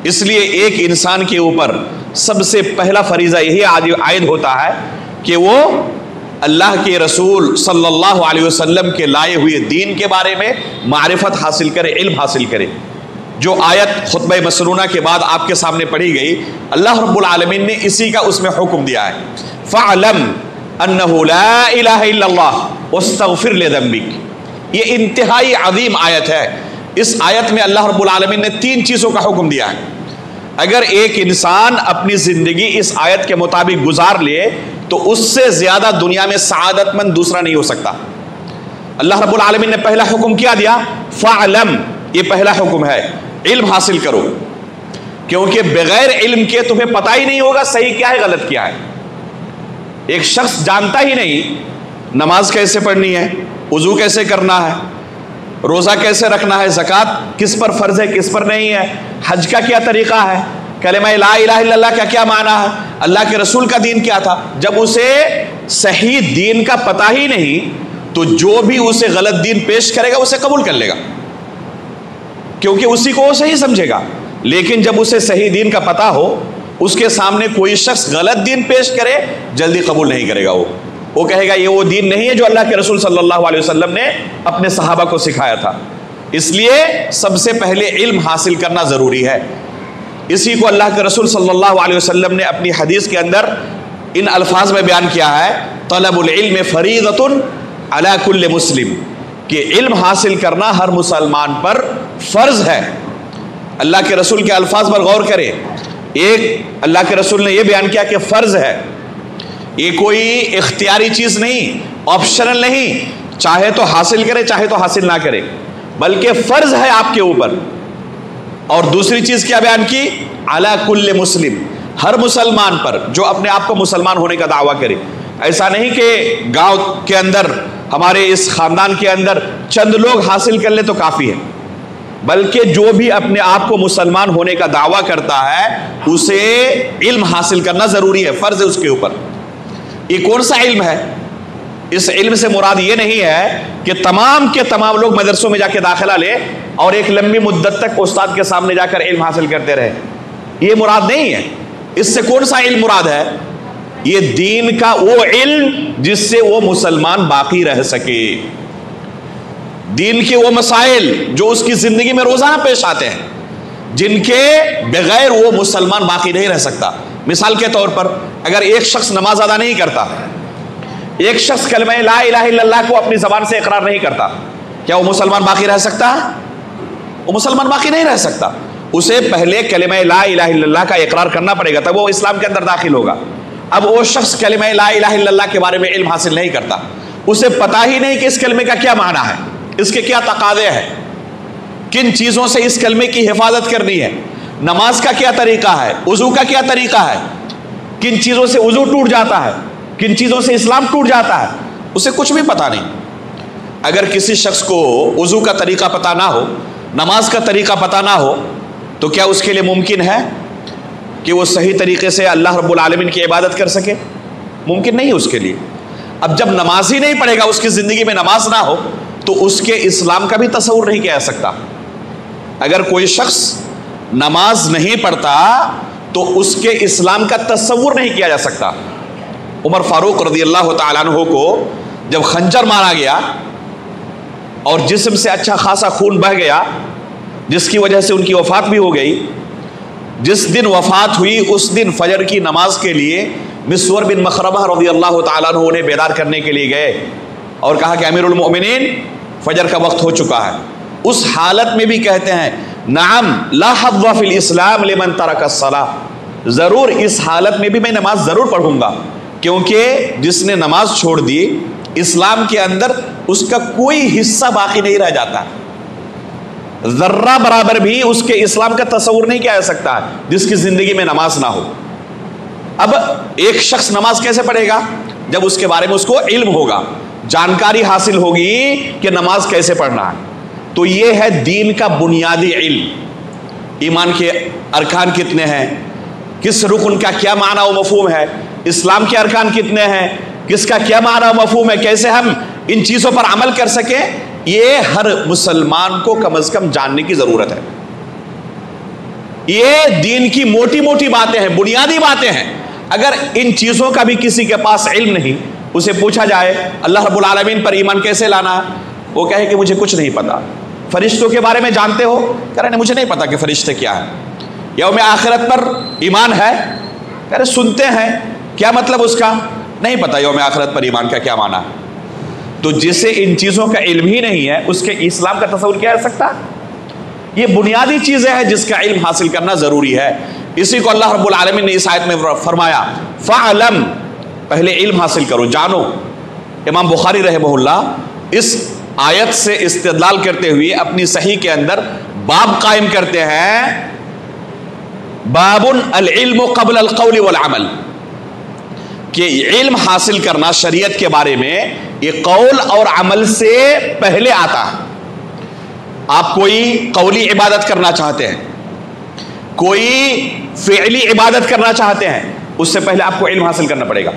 اس لیے ایک انسان کے اوپر سب سے پہلا فریضہ یہی عائد ہوتا ہے کہ وہ اللہ کے رسول صلی اللہ علیہ وسلم کے لائے ہوئے دین کے بارے میں معرفت حاصل کرے، علم حاصل کرے۔ جو آیت خطبہ مسنونہ کے بعد آپ کے سامنے پڑھی گئی، اللہ رب العالمین نے اسی کا اس میں حکم دیا ہے، فَعْلَمْ أَنَّهُ لَا إِلَهَ إِلَّا اللَّهُ وَاسْتَغْفِرْ لِذَنبِكَ۔ یہ انتہائی عظیم آیت ہے۔ اس آیت میں اللہ رب العالمین نے 3 چیزوں کا حکم دیا ہے۔ اگر ایک انسان اپنی زندگی اس آیت کے مطابق گزار لے تو اس سے زیادہ دنیا میں سعادت مند دوسرا نہیں ہو سکتا۔ اللہ رب العالمین نے پہلا حکم کیا دیا؟ فَعْلَمْ، یہ پہلا حکم ہے، علم حاصل کرو، کیونکہ بغیر علم کے تمہیں پتہ ہی نہیں ہوگا صحیح کیا ہے غلط کیا ہے۔ ایک شخص جانتا ہی نہیں نماز کیسے پڑھنی ہے، وضو کیسے کرنا ہے، روزہ کیسے رکھنا ہے، زکوٰۃ کس پر فرض ہے کس پر نہیں ہے، حج کا کیا طریقہ ہے، کلمہ لا الہ الا اللہ کا کیا معنی ہے، اللہ کے رسول کا دین کیا تھا۔ جب اسے صحیح دین کا پتہ ہی نہیں تو جو بھی اسے غلط دین پیش کرے گا اسے قبول کر لے گا، کیونکہ اسی کو وہ صحیح سمجھے گا۔ لیکن جب اسے صحیح دین کا پتہ ہو، اس کے سامنے کوئی شخص غلط دین پیش کرے جلدی قبول نہیں کرے گا۔ وہ کہے گا یہ وہ دین نہیں ہے جو اللہ کے رسول صلی اللہ علیہ وسلم نے اپنے صحابہ کو سکھایا تھا۔ اس لیے سب سے پہلے علم حاصل کرنا ضروری ہے۔ اسی کو اللہ کے رسول صلی اللہ علیہ وسلم نے اپنی حدیث کے اندر ان الفاظ میں بیان کیا ہے، طلب العلم فریضۃ علی کل مسلم، کہ علم حاصل کرنا ہر مسلمان پر فرض ہے۔ اللہ کے رسول کے الفاظ پر غور کریں۔ ایک اللہ کے رسول نے یہ بیان کیا کہ فرض ہے، یہ کوئی اختیاری چیز نہیں، آپشنل نہیں، چاہے تو حاصل کرے چاہے تو حاصل نہ کرے، بلکہ فرض ہے آپ کے اوپر۔ اور دوسری چیز کیا بیان کی؟ علی کل مسلم، ہر مسلمان پر جو اپنے آپ کو مسلمان ہونے کا دعویٰ کرے۔ ایسا نہیں کہ گاؤں کے اندر ہمارے اس خاندان کے اندر چند لوگ حاصل کر لے تو کافی ہے، بلکہ جو بھی اپنے آپ کو مسلمان ہونے کا دعویٰ کرتا ہے اسے علم حاصل کرنا ضروری ہے، فرض ہے اس کے اوپر۔ یہ کون سا علم ہے؟ اس علم سے مراد یہ نہیں ہے کہ تمام کے تمام لوگ مدرسوں میں جا کے داخلہ لے اور ایک لمبی مدت تک استاد کے سامنے جا کر علم حاصل کرتے رہے، یہ مراد نہیں ہے۔ اس سے کون سا علم مراد ہے؟ یہ دین کا وہ علم جس سے وہ مسلمان باقی رہ سکے، دین کے وہ مسائل جو اس کی زندگی میں روزانہ پیش آتے ہیں، جن کے بغیر وہ مسلمان باقی نہیں رہ سکتا۔ مثال کے طور پر اگر ایک شخص نماز ادا نہیں کرتا، ایک شخص کلمہ لا الہ الا اللہ کو اپنی زبان سے اقرار نہیں کرتا، کیا وہ مسلمان باقی رہ سکتا ہے؟ وہ مسلمان باقی نہیں رہ سکتا۔ اسے پہلے کلمہ لا الہ الا اللہ کا اقرار کرنا پڑے گا تب وہ اسلام کے اندر داخل ہوگا۔ اب وہ شخص کلمہ لا الہ الا اللہ کے بارے میں علم حاصل نہیں کرتا، اسے پتہ ہی نہیں کہ اس کلمے کا کیا معنی ہے، اس کے کیا تقاضے ہیں، کن چیزوں سے اس کلمے کی حفاظت کرنی ہے، نماز کا کیا طریقہ ہے، وضو کا کیا طریقہ ہے، کن چیزوں سے وضو ٹوٹ جاتا ہے، کن چیزوں سے اسلام ٹوٹ جاتا ہے، اسے کچھ بھی پتہ نہیں۔ اگر کسی شخص کو وضو کا طریقہ پتہ نہ ہو، نماز کا طریقہ پتہ نہ ہو، تو کیا اس کے لیے ممکن ہے کہ وہ صحیح طریقے سے اللہ رب العالمین کی عبادت کر سکے؟ ممکن نہیں اس کے لیے۔ اب جب نماز ہی نہیں پڑھے گا، اس کی زندگی میں نماز نہ ہو تو اس کے اسلام کا بھی تصور نہیں کیا جا سکتا۔ اگر کوئی شخص نماز نہیں پڑھتا تو اس کے اسلام کا تصور نہیں کیا جا سکتا۔ عمر فاروق رضی اللہ تعالیٰ عنہ کو جب خنجر مارا گیا اور جسم سے اچھا خاصا خون بہہ گیا، جس کی وجہ سے ان کی وفات بھی ہو گئی، جس دن وفات ہوئی اس دن فجر کی نماز کے لیے مسور بن مخرمہ رضی اللہ تعالیٰ عنہ انہیں بیدار کرنے کے لیے گئے اور کہا کہ امیر المؤمنین فجر کا وقت ہو چکا ہے۔ اس حالت میں بھی کہتے ہیں نعم لا حظ فی الاسلام لمن ترک الصلاۃ، ضرور اس حالت میں بھی میں نماز ضرور پڑھوں گا، کیونکہ جس نے نماز چھوڑ دی اسلام کے اندر اس کا کوئی حصہ باقی نہیں رہ جاتا، ذرہ برابر بھی اس کے اسلام کا تصور نہیں کیا جا سکتا جس کی زندگی میں نماز نہ ہو۔ اب ایک شخص نماز کیسے پڑھے گا؟ جب اس کے بارے میں اس کو علم ہوگا، جانکاری حاصل ہوگی کہ نماز کیسے پڑھنا ہے۔ تو یہ ہے دین کا بنیادی علم۔ ایمان کے ارکان کتنے ہیں، کس رکن کا کیا معنی و مفہوم ہے، اسلام کے ارکان کتنے ہیں، کس کا کیا معنی و مفہوم ہے، کیسے ہم ان چیزوں پر عمل کر سکیں، یہ ہر مسلمان کو کم از کم جاننے کی ضرورت ہے۔ یہ دین کی موٹی موٹی باتیں ہیں، بنیادی باتیں ہیں. اگر ان چیزوں کا بھی کسی کے پاس علم نہیں، اسے پوچھا جائے اللہ رب العالمین پر ایمان کیسے لانا ہے، وہ کہے کہ مجھے کچھ نہیں پتا. فرشتوں کے بارے میں جانتے ہو؟ کہہ رہے ہیں مجھے نہیں پتا کہ فرشتے کیا ہیں. یوم آخرت پر ایمان ہے؟ کہہ رہے سنتے ہیں. کیا مطلب اس کا؟ نہیں پتا یوم آخرت پر ایمان کا کیا معنی ہے. تو جسے ان چیزوں کا علم ہی نہیں ہے، اس کے اسلام کا تصور کیا رہ سکتا؟ یہ بنیادی چیزیں ہیں جس کا علم حاصل کرنا ضروری ہے. اسی کو اللہ رب العالمین نے اس آیت میں فرمایا فَعْلَمْ، پہلے علم حاصل کرو، جانو. امام بخاری رحمہ اللہ اس آیت سے استدلال کرتے ہوئے اپنی صحیح کے اندر باب قائم کرتے ہیں، باب العلم قبل القول والعمل، کہ علم حاصل کرنا شریعت کے بارے میں یہ قول اور عمل سے پہلے آتا ہے. آپ کوئی قولی عبادت کرنا چاہتے ہیں، کوئی فعلی عبادت کرنا چاہتے ہیں، اس سے پہلے آپ کو علم حاصل کرنا پڑے گا.